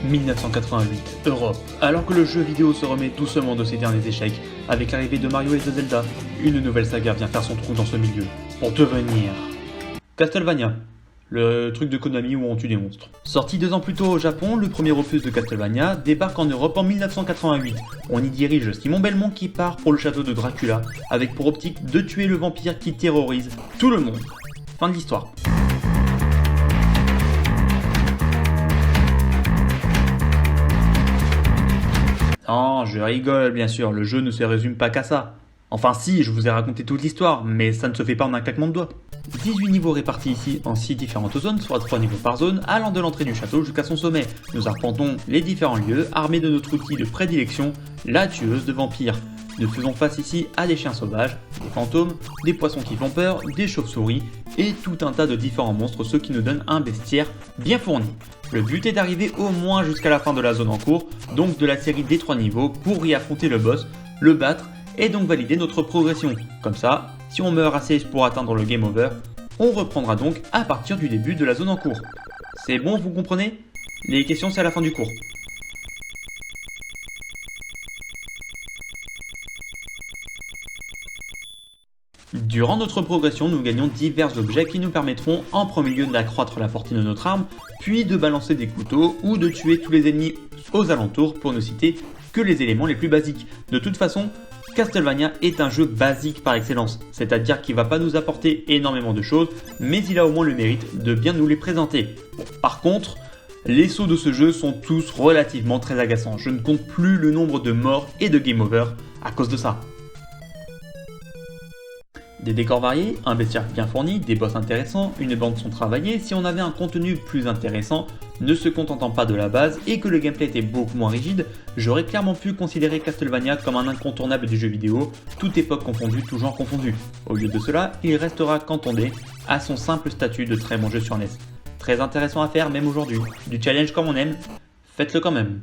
1988, Europe. Alors que le jeu vidéo se remet doucement de ses derniers échecs, avec l'arrivée de Mario et de Zelda, une nouvelle saga vient faire son trou dans ce milieu, pour devenir Castlevania, le truc de Konami où on tue des monstres. Sorti 2 ans plus tôt au Japon, le premier opus de Castlevania débarque en Europe en 1988. On y dirige Simon Belmont qui part pour le château de Dracula, avec pour optique de tuer le vampire qui terrorise tout le monde. Fin de l'histoire. Non, je rigole bien sûr, le jeu ne se résume pas qu'à ça. Enfin si, je vous ai raconté toute l'histoire, mais ça ne se fait pas en un claquement de doigts. 18 niveaux répartis ici en 6 différentes zones, soit 3 niveaux par zone, allant de l'entrée du château jusqu'à son sommet. Nous arpentons les différents lieux, armés de notre outil de prédilection, la tueuse de vampires. Nous faisons face ici à des chiens sauvages, des fantômes, des poissons qui font peur, des chauves-souris et tout un tas de différents monstres, ce qui nous donne un bestiaire bien fourni. Le but est d'arriver au moins jusqu'à la fin de la zone en cours, donc de la série des 3 niveaux, pour y affronter le boss, le battre et donc valider notre progression. Comme ça, si on meurt assez pour atteindre le game over, on reprendra donc à partir du début de la zone en cours. C'est bon, vous comprenez? Les questions c'est à la fin du cours. Durant notre progression, nous gagnons divers objets qui nous permettront en premier lieu d'accroître la fortune de notre arme, puis de balancer des couteaux ou de tuer tous les ennemis aux alentours pour ne citer que les éléments les plus basiques. De toute façon, Castlevania est un jeu basique par excellence, c'est-à-dire qu'il va pas nous apporter énormément de choses, mais il a au moins le mérite de bien nous les présenter. Bon, par contre, les sauts de ce jeu sont tous relativement très agaçants, je ne compte plus le nombre de morts et de game over à cause de ça. Des décors variés, un bestiaire bien fourni, des boss intéressants, une bande son travaillée, si on avait un contenu plus intéressant, ne se contentant pas de la base et que le gameplay était beaucoup moins rigide, j'aurais clairement pu considérer Castlevania comme un incontournable du jeu vidéo, toute époque confondue, tout genre confondu. Au lieu de cela, il restera cantonné à son simple statut de très bon jeu sur NES. Très intéressant à faire même aujourd'hui, du challenge comme on aime, faites-le quand même.